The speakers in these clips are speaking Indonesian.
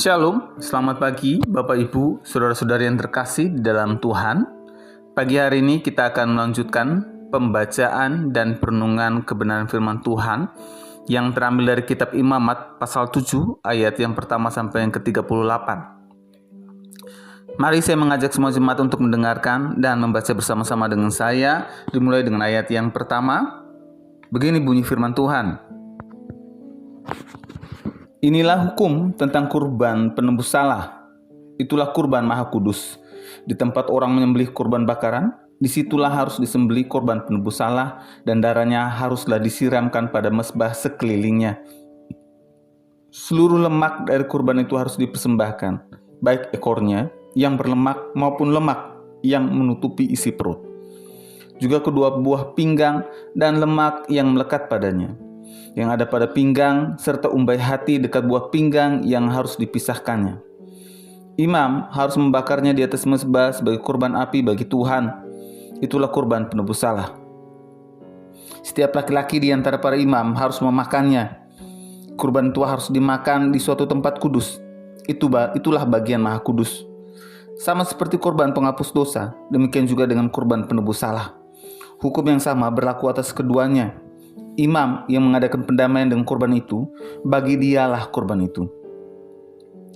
Shalom, selamat pagi Bapak Ibu, Saudara-saudari yang terkasih di dalam Tuhan. Pagi hari ini kita akan melanjutkan pembacaan dan perenungan kebenaran firman Tuhan yang terambil dari kitab Imamat pasal 7 ayat yang pertama sampai yang ke-38. Mari saya mengajak semua jemaat untuk mendengarkan dan membaca bersama-sama dengan saya, dimulai dengan ayat yang pertama. Begini bunyi firman Tuhan. Inilah hukum tentang kurban penebus salah. Itulah kurban maha kudus. Di tempat orang menyembelih kurban bakaran, disitulah harus disembelih kurban penebus salah, dan darahnya haruslah disiramkan pada mezbah sekelilingnya. Seluruh lemak dari kurban itu harus dipersembahkan, baik ekornya yang berlemak maupun lemak yang menutupi isi perut. Juga kedua buah pinggang dan lemak yang melekat padanya, yang ada pada pinggang, serta umbai hati dekat buah pinggang yang harus dipisahkannya. Imam harus membakarnya di atas mezbah sebagai kurban api bagi Tuhan. Itulah kurban penebus salah. Setiap laki-laki di antara para imam harus memakannya. Kurban itu harus dimakan di suatu tempat kudus. Itulah bagian maha kudus. Sama seperti kurban penghapus dosa, demikian juga dengan kurban penebus salah. Hukum yang sama berlaku atas keduanya. Imam yang mengadakan pendamaian dengan kurban itu, bagi dialah kurban itu.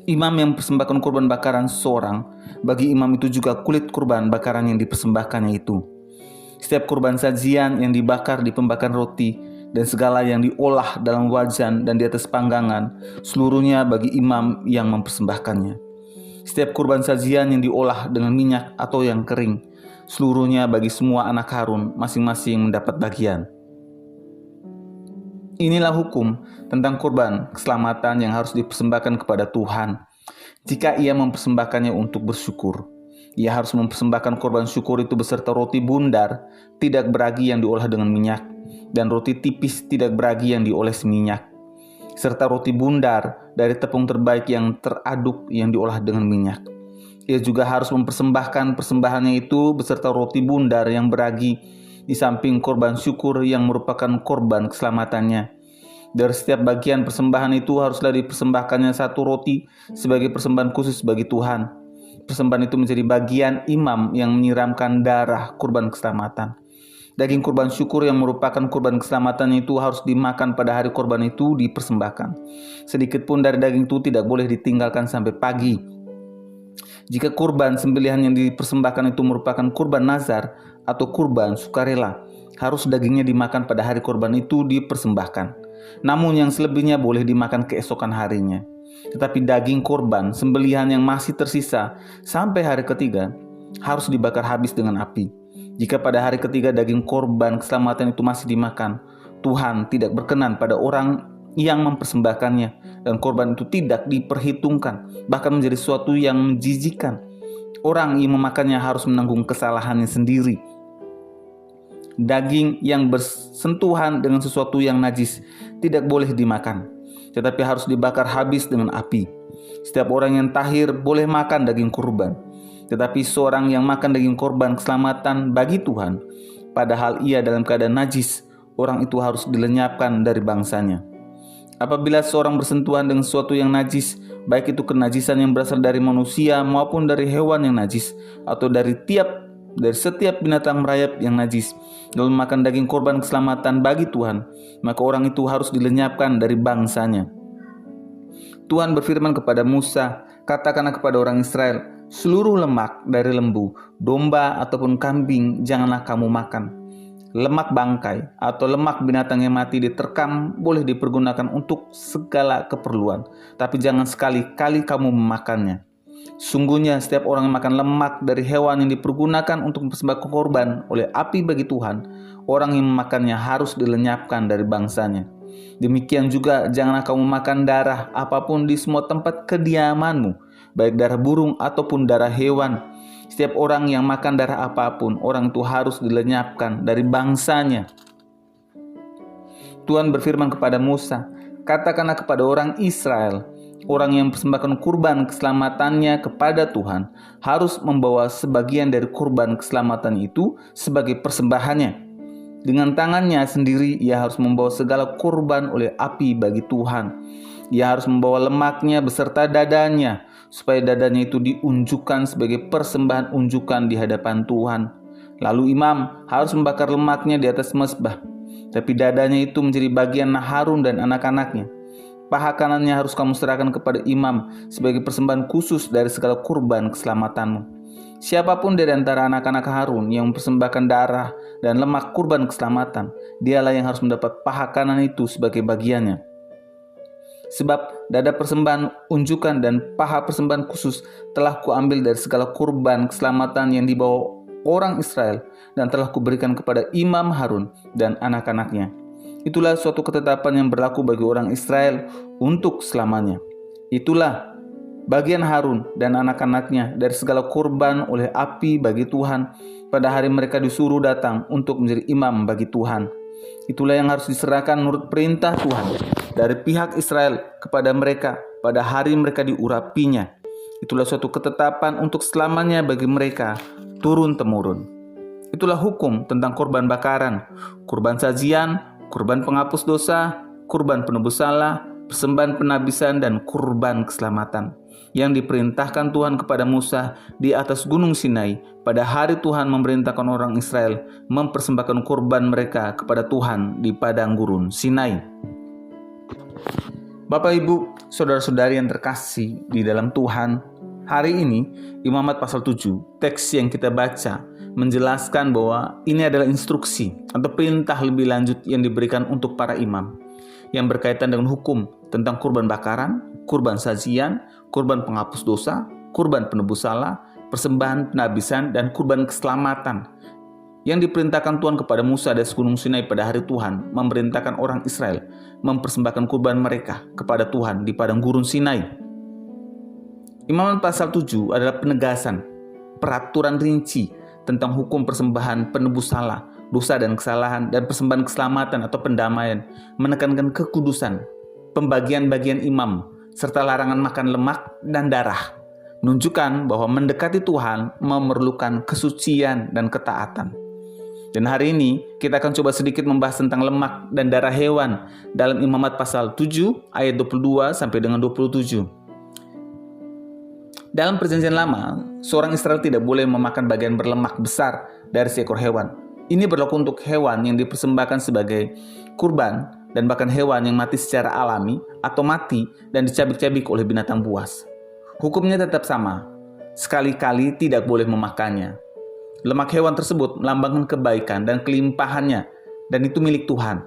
Imam yang mempersembahkan kurban bakaran seorang, bagi imam itu juga kulit kurban bakaran yang dipersembahkannya itu. Setiap kurban sajian yang dibakar di pembakaran roti, dan segala yang diolah dalam wajan dan di atas panggangan, seluruhnya bagi imam yang mempersembahkannya. Setiap kurban sajian yang diolah dengan minyak atau yang kering, seluruhnya bagi semua anak Harun, masing-masing mendapat bagian. Inilah hukum tentang kurban keselamatan yang harus dipersembahkan kepada Tuhan. Jika ia mempersembahkannya untuk bersyukur, ia harus mempersembahkan kurban syukur itu beserta roti bundar tidak beragi yang diolah dengan minyak, dan roti tipis tidak beragi yang dioles minyak, serta roti bundar dari tepung terbaik yang teraduk yang diolah dengan minyak. Ia juga harus mempersembahkan persembahannya itu beserta roti bundar yang beragi di samping korban syukur yang merupakan korban keselamatannya. Dari setiap bagian persembahan itu haruslah dipersembahkannya satu roti sebagai persembahan khusus bagi Tuhan. Persembahan itu menjadi bagian imam yang menyiramkan darah kurban keselamatan. Daging kurban syukur yang merupakan kurban keselamatan itu harus dimakan pada hari kurban itu dipersembahkan. Sedikit pun dari daging itu tidak boleh ditinggalkan sampai pagi. Jika kurban sembelihan yang dipersembahkan itu merupakan kurban nazar atau kurban sukarela, harus dagingnya dimakan pada hari kurban itu dipersembahkan. Namun yang selebihnya boleh dimakan keesokan harinya. Tetapi daging kurban sembelihan yang masih tersisa sampai hari ketiga harus dibakar habis dengan api. Jika pada hari ketiga daging kurban keselamatan itu masih dimakan, Tuhan tidak berkenan pada orang yang mempersembahkannya, dan korban itu tidak diperhitungkan, bahkan menjadi sesuatu yang menjijikkan. Orang yang memakannya harus menanggung kesalahannya sendiri. Daging yang bersentuhan dengan sesuatu yang najis tidak boleh dimakan, tetapi harus dibakar habis dengan api. Setiap orang yang tahir boleh makan daging kurban, tetapi seorang yang makan daging korban keselamatan bagi Tuhan, padahal ia dalam keadaan najis, orang itu harus dilenyapkan dari bangsanya. Apabila seorang bersentuhan dengan sesuatu yang najis, baik itu kenajisan yang berasal dari manusia maupun dari hewan yang najis, atau dari setiap binatang merayap yang najis, lalu makan daging korban keselamatan bagi Tuhan, maka orang itu harus dilenyapkan dari bangsanya. Tuhan berfirman kepada Musa, katakanlah kepada orang Israel, seluruh lemak dari lembu, domba ataupun kambing janganlah kamu makan. Lemak bangkai atau lemak binatang yang mati diterkam boleh dipergunakan untuk segala keperluan, tapi jangan sekali-kali kamu memakannya. Sungguhnya setiap orang yang makan lemak dari hewan yang dipergunakan untuk mempersembahkan korban oleh api bagi Tuhan, orang yang memakannya harus dilenyapkan dari bangsanya. Demikian juga janganlah kamu makan darah apapun di semua tempat kediamanmu, baik darah burung ataupun darah hewan. Setiap orang yang makan darah apapun, orang itu harus dilenyapkan dari bangsanya. Tuhan berfirman kepada Musa, katakanlah kepada orang Israel, orang yang mempersembahkan kurban keselamatannya kepada Tuhan harus membawa sebagian dari kurban keselamatan itu sebagai persembahannya. Dengan tangannya sendiri ia harus membawa segala kurban oleh api bagi Tuhan. Ia harus membawa lemaknya beserta dadanya, supaya dadanya itu diunjukkan sebagai persembahan unjukan di hadapan Tuhan. Lalu imam harus membakar lemaknya di atas mezbah, tapi dadanya itu menjadi bagian Harun dan anak-anaknya. Paha kanannya harus kamu serahkan kepada imam sebagai persembahan khusus dari segala kurban keselamatanmu. Siapapun dari antara anak-anak Harun yang mempersembahkan darah dan lemak kurban keselamatan, dialah yang harus mendapat paha kanan itu sebagai bagiannya. Sebab dada persembahan unjukan dan paha persembahan khusus telah kuambil dari segala kurban keselamatan yang dibawa orang Israel dan telah kuberikan kepada imam Harun dan anak-anaknya. Itulah suatu ketetapan yang berlaku bagi orang Israel untuk selamanya. Itulah bagian Harun dan anak-anaknya dari segala kurban oleh api bagi Tuhan pada hari mereka disuruh datang untuk menjadi imam bagi Tuhan. Itulah yang harus diserahkan menurut perintah Tuhan dari pihak Israel kepada mereka pada hari mereka diurapinya. Itulah suatu ketetapan untuk selamanya bagi mereka turun-temurun. Itulah hukum tentang kurban bakaran, kurban sajian, kurban penghapus dosa, kurban penebus salah, persembahan penabisan, dan kurban keselamatan yang diperintahkan Tuhan kepada Musa di atas gunung Sinai pada hari Tuhan memerintahkan orang Israel mempersembahkan kurban mereka kepada Tuhan di padang gurun Sinai. Bapak, Ibu, saudara-saudari yang terkasih di dalam Tuhan, hari ini Imamat pasal 7, teks yang kita baca menjelaskan bahwa ini adalah instruksi atau perintah lebih lanjut yang diberikan untuk para imam yang berkaitan dengan hukum tentang kurban bakaran, kurban sajian, kurban penghapus dosa, kurban penebus salah, persembahan penabisan, dan kurban keselamatan yang diperintahkan Tuhan kepada Musa di gunung Sinai pada hari Tuhan memerintahkan orang Israel mempersembahkan kurban mereka kepada Tuhan di padang gurun Sinai. Imamat pasal 7 adalah penegasan peraturan rinci tentang hukum persembahan penebus salah, dosa dan kesalahan, dan persembahan keselamatan atau pendamaian, menekankan kekudusan, pembagian bagian imam, serta larangan makan lemak dan darah, menunjukkan bahwa mendekati Tuhan memerlukan kesucian dan ketaatan. Dan hari ini kita akan coba sedikit membahas tentang lemak dan darah hewan dalam Imamat pasal 7 ayat 22 sampai dengan 27. Dalam perjanjian lama, seorang Israel tidak boleh memakan bagian berlemak besar dari seekor hewan. Ini berlaku untuk hewan yang dipersembahkan sebagai kurban dan bahkan hewan yang mati secara alami atau mati dan dicabik-cabik oleh binatang buas. Hukumnya tetap sama, sekali-kali tidak boleh memakannya. Lemak hewan tersebut melambangkan kebaikan dan kelimpahannya, dan itu milik Tuhan.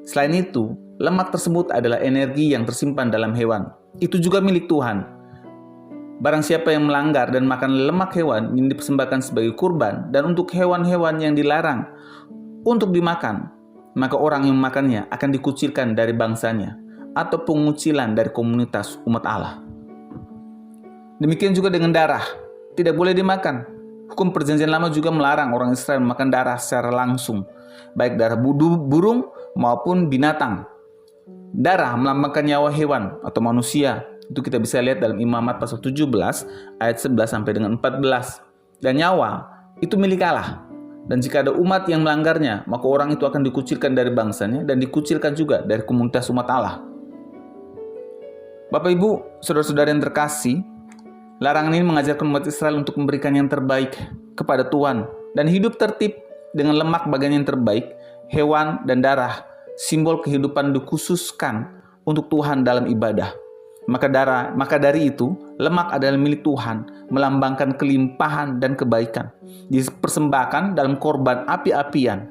Selain itu, lemak tersebut adalah energi yang tersimpan dalam hewan. Itu juga milik Tuhan. Barang siapa yang melanggar dan makan lemak hewan yang dipersembahkan sebagai kurban dan untuk hewan-hewan yang dilarang untuk dimakan, maka orang yang memakannya akan dikucilkan dari bangsanya atau pengucilan dari komunitas umat Allah. Demikian juga dengan darah, tidak boleh dimakan. Hukum perjanjian lama juga melarang orang Israel makan darah secara langsung, baik darah burung maupun binatang. Darah melambangkan nyawa hewan atau manusia. Itu kita bisa lihat dalam Imamat pasal 17 ayat 11 sampai dengan 14. Dan nyawa itu milik Allah. Dan jika ada umat yang melanggarnya, maka orang itu akan dikucilkan dari bangsanya dan dikucilkan juga dari komunitas umat Allah. Bapak, Ibu, saudara-saudara yang terkasih, larangan ini mengajarkan umat Israel untuk memberikan yang terbaik kepada Tuhan dan hidup tertib dengan lemak bagian yang terbaik, hewan dan darah, simbol kehidupan dikhususkan untuk Tuhan dalam ibadah. Maka dari itu, lemak adalah milik Tuhan, melambangkan kelimpahan dan kebaikan. Dipersembahkan dalam korban api-apian,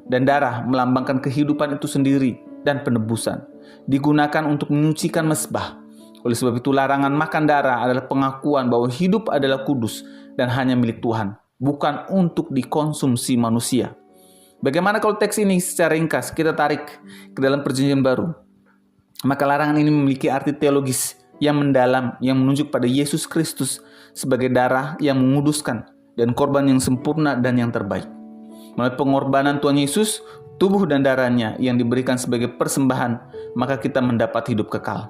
dan darah melambangkan kehidupan itu sendiri dan penebusan. Digunakan untuk menyucikan mezbah. Oleh sebab itu, larangan makan darah adalah pengakuan bahwa hidup adalah kudus dan hanya milik Tuhan, bukan untuk dikonsumsi manusia. Bagaimana kalau teks ini secara ringkas kita tarik ke dalam perjanjian baru? Maka larangan ini memiliki arti teologis yang mendalam yang menunjuk pada Yesus Kristus sebagai darah yang menguduskan dan korban yang sempurna dan yang terbaik. Melalui pengorbanan Tuhan Yesus, tubuh dan darahnya yang diberikan sebagai persembahan, maka kita mendapat hidup kekal.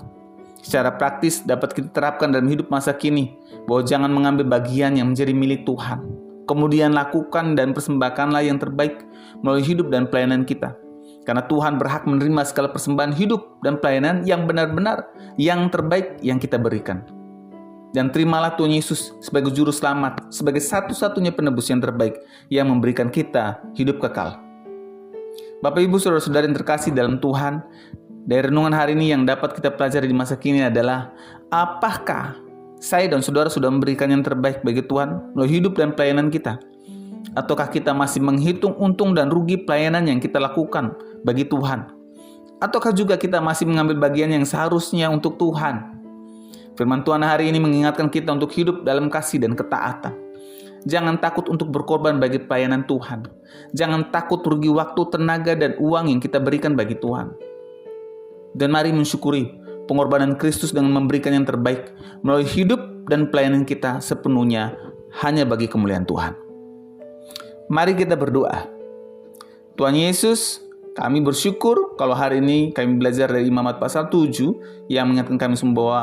Secara praktis dapat kita terapkan dalam hidup masa kini bahwa jangan mengambil bagian yang menjadi milik Tuhan. Kemudian lakukan dan persembahkanlah yang terbaik melalui hidup dan pelayanan kita. Karena Tuhan berhak menerima segala persembahan hidup dan pelayanan yang benar-benar, yang terbaik yang kita berikan. Dan terimalah Tuhan Yesus sebagai juru selamat, sebagai satu-satunya penebus yang terbaik yang memberikan kita hidup kekal. Bapak Ibu Saudara-saudara yang terkasih dalam Tuhan, dari renungan hari ini yang dapat kita pelajari di masa kini adalah, apakah saya dan saudara sudah memberikan yang terbaik bagi Tuhan melalui hidup dan pelayanan kita? Ataukah kita masih menghitung untung dan rugi pelayanan yang kita lakukan bagi Tuhan? Ataukah juga kita masih mengambil bagian yang seharusnya untuk Tuhan? Firman Tuhan hari ini mengingatkan kita untuk hidup dalam kasih dan ketaatan. Jangan takut untuk berkorban bagi pelayanan Tuhan. Jangan takut rugi waktu, tenaga, dan uang yang kita berikan bagi Tuhan. Dan mari mensyukuri pengorbanan Kristus dengan memberikan yang terbaik melalui hidup dan pelayanan kita sepenuhnya hanya bagi kemuliaan Tuhan. Mari kita berdoa. Tuhan Yesus, kami bersyukur kalau hari ini kami belajar dari Imamat pasal 7 yang mengingatkan kami semua bahwa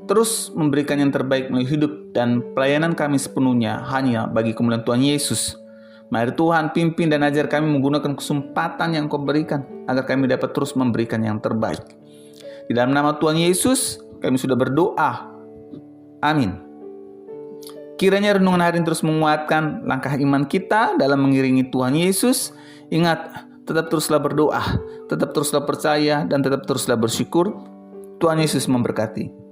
terus memberikan yang terbaik melalui hidup dan pelayanan kami sepenuhnya hanya bagi kemuliaan Tuhan Yesus. Mari Tuhan pimpin dan ajar kami menggunakan kesempatan yang Kau berikan agar kami dapat terus memberikan yang terbaik. Di dalam nama Tuhan Yesus kami sudah berdoa. Amin. Kiranya renungan hari ini terus menguatkan langkah iman kita dalam mengiringi Tuhan Yesus. Ingat, tetap teruslah berdoa, tetap teruslah percaya, dan tetap teruslah bersyukur. Tuhan Yesus memberkati.